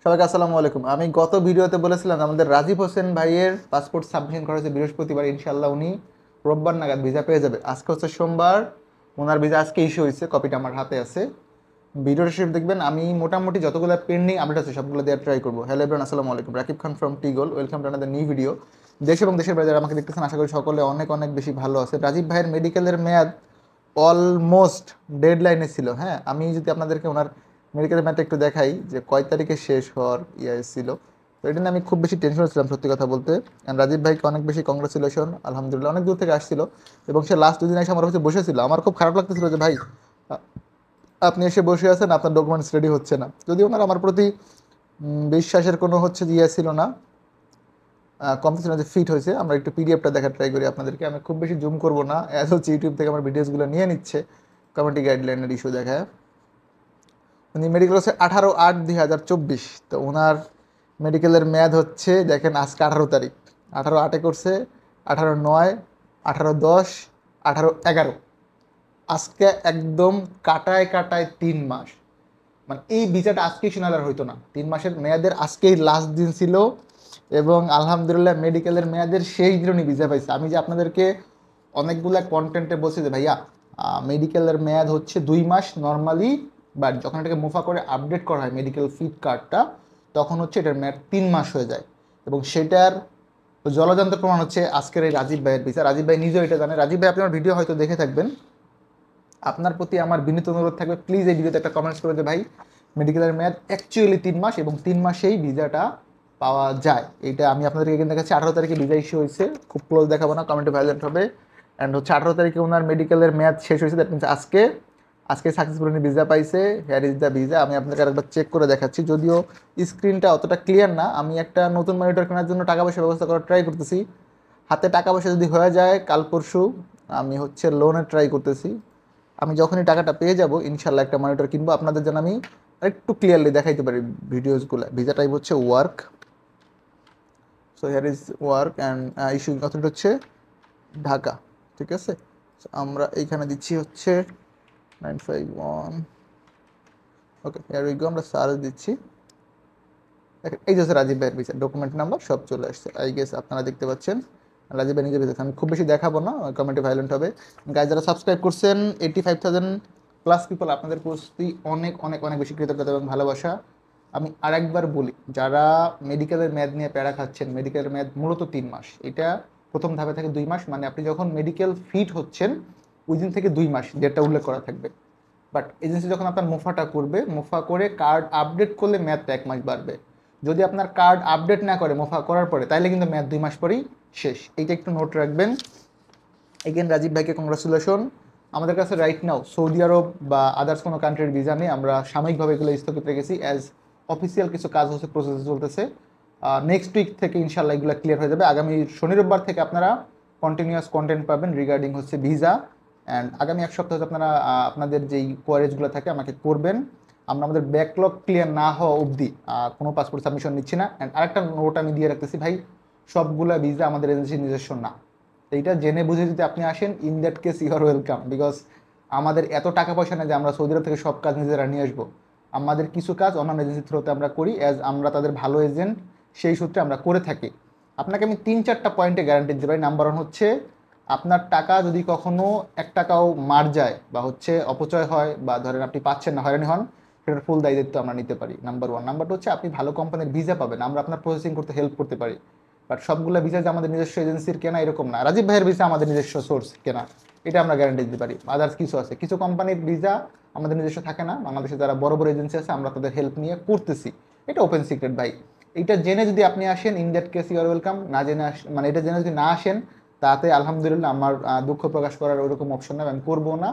সবাইকে আসসালামু আলাইকুম। আমি গত ভিডিওতে বলেছিলাম আমাদের রাজীব হোসেন ভাইয়ের পাসপোর্ট সাবমিশন করা হয়েছে বৃহস্পতিবার, ইনশাল্লাহ উনি রোববার নাগাদ ভিসা পেয়ে যাবে। আজকে হচ্ছে সোমবার, ওনার ভিসা আজকে ইস্যু হয়েছে, কপিটা আমার হাতে আছে। ভিডিওটা শেষ দেখবেন, আমি মোটামুটি যতগুলো পেন্ডিং আপডেট আছে সবগুলো দেওয়ার ট্রাই করবো। হ্যালো এভরিওয়ান, আসসালামু আলাইকুম। রাকিব খান ফ্রম টিগল, welcome to another new video. দেশ এবং দেশের বাইরে যারা আমাকে দেখতেছেন, আশা করি সকলে অনেক অনেক বেশি ভালো আছে। রাজীব ভাইয়ের মেডিকেলের মেয়াদ অলমোস্ট ডেড লাইনে ছিল। হ্যাঁ, আমি যদি আপনাদেরকে ওনার মেডিকেল ম্যাথটা একটু দেখাই যে কয় তারিখে শেষ হওয়ার ছিল, তো এটা নিয়ে আমি খুব বেশি টেনশন ছিলাম সত্যি কথা বলতে। And রাজীব ভাইকে অনেক বেশি কংগ্রেচুলেশন, আলহামদুলিল্লাহ। অনেক দূর থেকে আসছিল এবং সে লাস্ট দুদিন এসে আমার কাছে বসেছিল। আমার খুব খারাপ লাগতেছিল যে ভাই আপনি এসে বসে আছেন, আপনার ডকুমেন্টস রেডি হচ্ছে না। যদিও ওনার আমার প্রতি বিশ্বাসের কোনো হচ্ছে ছিল না, কম্পিটিশন যে ফিট হয়েছে। আমরা একটু পিডিএফটা দেখার ট্রাই করি আপনাদেরকে। আমি খুব বেশি জুম করবো না, অ্যাজ হচ্ছে ইউটিউব থেকে আমার ভিডিওসগুলো নিয়ে নিচ্ছে কমিউনিটি গাইডলাইনের ইস্যু দেখায়। উনি মেডিকেল হচ্ছে 18/8/2024। তো ওনার মেডিকেলের মেয়াদ হচ্ছে দেখেন আজকে 18 তারিখ, 18/8 করছে, 18/9, 18/10, 18/11, আজকে একদম কাটায় কাটায় 3 মাস। মানে এই ভিসাটা আজকেই শোনালার হইতো না, 3 মাসের মেয়াদের আজকেই লাস্ট দিন ছিল। এবং আলহামদুলিল্লাহ মেডিকেলের মেয়াদের শেষ দিন উনি ভিসা পাইছে। আমি যে আপনাদেরকে অনেকগুলা কন্টেন্টে বলছি যে ভাইয়া মেডিকেলের মেয়াদ হচ্ছে 2 মাস নর্মালি, বাট যখন এটাকে মুফা করে আপডেট করা হয় মেডিকেল ফিট কার্ডটা, তখন হচ্ছে এটার মেয়াদ 3 মাস হয়ে যায়। এবং সেটার জলযন্ত্র প্রমাণ হচ্ছে আজকের এই রাজীব ভাইয়ের ভিসা। রাজীব ভাই নিজেও এটা জানে। রাজীব ভাই, আপনি আমার ভিডিও হয়তো দেখে থাকবেন। আপনার প্রতি আমার বিনীত অনুরোধ থাকবে, প্লিজ এই ভিডিওতে একটা কমেন্টস করে যে ভাই মেডিকেলের মেয়াদ অ্যাকচুয়ালি 3 মাস এবং 3 মাসেই ভিসাটা পাওয়া যায়। এটা আমি আপনাদেরকে এখানে দেখাচ্ছি। 18 তারিখে ভিসা ইস্যু হয়েছে, খুব ক্লোজ দেখাবো না, কমেন্টে ভায়োলেন্ট হবে। অ্যান্ড হচ্ছে 18 তারিখে ওনার মেডিকেলের মেয়াদ শেষ হয়েছে, দ্যাট মিনস আজকে আজকে সাকসেসফুল উনি ভিসা পাইছে। Hair is the visa. আমি আপনাকে আরেকবার চেক করে দেখাচ্ছি, যদিও স্ক্রিনটা অতটা ক্লিয়ার না। আমি একটা নতুন মনিটর কেনার জন্য টাকা পয়সা ব্যবস্থা করার ট্রাই করতেছি। হাতে টাকা পয়সা যদি হয়ে যায় কাল পরশু, আমি হচ্ছে লোনের ট্রাই করতেছি। আমি যখনই টাকাটা পেয়ে যাব ইনশাল্লাহ একটা মনিটর কিনবো, আপনাদের জন্য আমি একটু ক্লিয়ারলি দেখাইতে পারি ভিডিওসগুলো। ভিসা টাইপ হচ্ছে work, so here is work and issuing authority হচ্ছে ঢাকা। ঠিক আছে, আমরা এইখানে দিচ্ছি হচ্ছে 951। ওকে, হিয়ার উই গো। আমরা সার্চ দিচ্ছি, এই যে রাজীব ভাইয়ের ভিসা ডকুমেন্ট নাম্বার সব চলে আসছে। আই গেস আপনারা দেখতে পাচ্ছেন রাজীব ভাই নিজে ভিসা। আমি খুব বেশি দেখাবো না, কমেন্টে ভায়োলেন্ট হবে। গাইজ যারা সাবস্ক্রাইব করছেন 85,000 প্লাস পিপল, আপনাদের প্রতি অনেক অনেক অনেক বেশি কৃতজ্ঞতা এবং ভালোবাসা। আমি আরেকবার বলি, যারা মেডিকেলের মেয়াদ নিয়ে প্যারা খাচ্ছেন, মেডিকেলের মেয়াদ মূলত 3 মাস। এটা প্রথম ধাপে থেকে 2 মাস, মানে আপনি যখন মেডিকেল ফিট হচ্ছেন ওই দিন থেকে 2 মাস যেটা উল্লেখ করা থাকবে। বাট এজেন্সি যখন আপনার মুফাটা করবে, মুফা করে কার্ড আপডেট করলে মেয়াদটা 1 মাস বাড়বে। যদি আপনার কার্ড আপডেট না করে মুফা করার পরে, তাহলে কিন্তু মেয়াদ 2 মাস পরেই শেষ। এইটা একটু নোট রাখবেন। এগেন রাজীব ভাইকে কংগ্রাচুলেশন। আমাদের কাছে রাইট নাও সৌদি আরব বা আদার্স কোনো কান্ট্রির ভিসা নেই, আমরা সাময়িকভাবে এগুলো স্থগিত রেখেছি, অ্যাজ অফিসিয়াল কিছু কাজ হচ্ছে, প্রসেস চলতেছে। নেক্সট উইক থেকে ইনশাল্লাহ এগুলো ক্লিয়ার হয়ে যাবে। আগামী শনি রোববার থেকে আপনারা কন্টিনিউয়াস কন্টেন্ট পাবেন রিগার্ডিং হচ্ছে ভিসা। অ্যান্ড আগামী 1 সপ্তাহ আপনারা আপনাদের যেই কোয়ারিজগুলো থাকে আমাকে করবেন। আমরা আমাদের ব্যাকলগ ক্লিয়ার না হওয়া অবধি কোনো পাসপোর্ট সাবমিশন নিচ্ছি না। অ্যান্ড আরেকটা নোট আমি দিয়ে রাখতেছি ভাই, সবগুলা ভিসা আমাদের এজেন্সির নিজস্ব না। এইটা জেনে বুঝে যদি আপনি আসেন, in that case you are welcome. Because আমাদের এত টাকা পয়সা নেই যে আমরা সৌদি আরব থেকে সব কাজ নিজেরা নিয়ে আসবো। আমাদের কিছু কাজ অন্যান্য এজেন্সির থ্রুতে আমরা করি, অ্যাজ আমরা তাদের ভালো এজেন্ট, সেই সূত্রে আমরা করে থাকি। আপনাকে আমি 3-4টা পয়েন্টে গ্যারান্টি দিতে পারি। নাম্বার 1 হচ্ছে, আপনার টাকা যদি কখনো 1 টাকাও মার যায় বা হচ্ছে অপচয় হয়, বা ধরেন আপনি পাচ্ছেন না, হয়রানি হন, সেটার ফুল দায়িত্ব আমরা নিতে পারি। নাম্বার 1। নাম্বার 2 হচ্ছে, আপনি ভালো কোম্পানির ভিসা পাবেন, আমরা আপনার প্রসেসিং করতে হেল্প করতে পারি। বাট সবগুলো ভিসা যে আমাদের নিজস্ব এজেন্সির কেনা এরকম না। রাজীব ভাইয়ের ভিসা আমাদের নিজস্ব সোর্স কেনা, এটা আমরা গ্যারান্টি দিতে পারি। আদার্স কিছু আছে, কিছু কোম্পানির ভিসা আমাদের নিজস্ব থাকে না। বাংলাদেশে যারা বড় বড় এজেন্সি আছে আমরা তাদের হেল্প নিয়ে করতেছি, এটা ওপেন সিক্রেট ভাই। এইটা জেনে যদি আপনি আসেন, in that case you are welcome. না জেনে মানে এটা জেনে যদি না আসেন, তাতে আলহামদুলিল্লাহ আমার দুঃখ প্রকাশ করার ওইরকম অপশন নেই, আমি করবো না।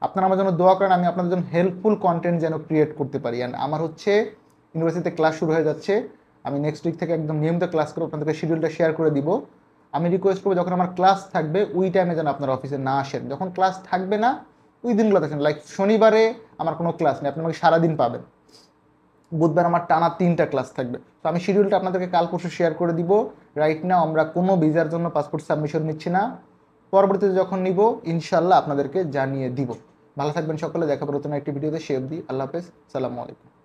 আপনারা আমার জন্য দোয়া করেন, আমি আপনাদের জন্য হেল্পফুল কন্টেন্ট যেন ক্রিয়েট করতে পারি। অ্যান্ড আমার হচ্ছে ইউনিভার্সিটিতে ক্লাস শুরু হয়ে যাচ্ছে, আমি নেক্সট উইক থেকে একদম নিয়মিত ক্লাস করবো, আপনাদেরকে শিডিউলটা শেয়ার করে দিব। আমি রিকোয়েস্ট করবো, যখন আমার ক্লাস থাকবে ওই টাইমে যেন আপনার অফিসে না আসেন। যখন ক্লাস থাকবে না ওই দিনগুলোতে আসেন। লাইক শনিবারে আমার কোনো ক্লাস নেই, আপনি আমাকে সারাদিন পাবেন। বুধবার আমার টানা 3টা ক্লাস থাকবে। তো আমি শিডিউলটা আপনাদেরকে কাল পরশু শেয়ার করে দিব। রাইট নাও আমরা কোনো ভিসার জন্য পাসপোর্ট সাবমিশন নিচ্ছি না, পরবর্তীতে যখন নিব ইনশাল্লাহ আপনাদেরকে জানিয়ে দিব। ভালো থাকবেন সকলে, দেখা হবে নতুন একটি ভিডিওতে। সে অবধি আল্লাহ হাফেজ, সালামু আলাইকুম।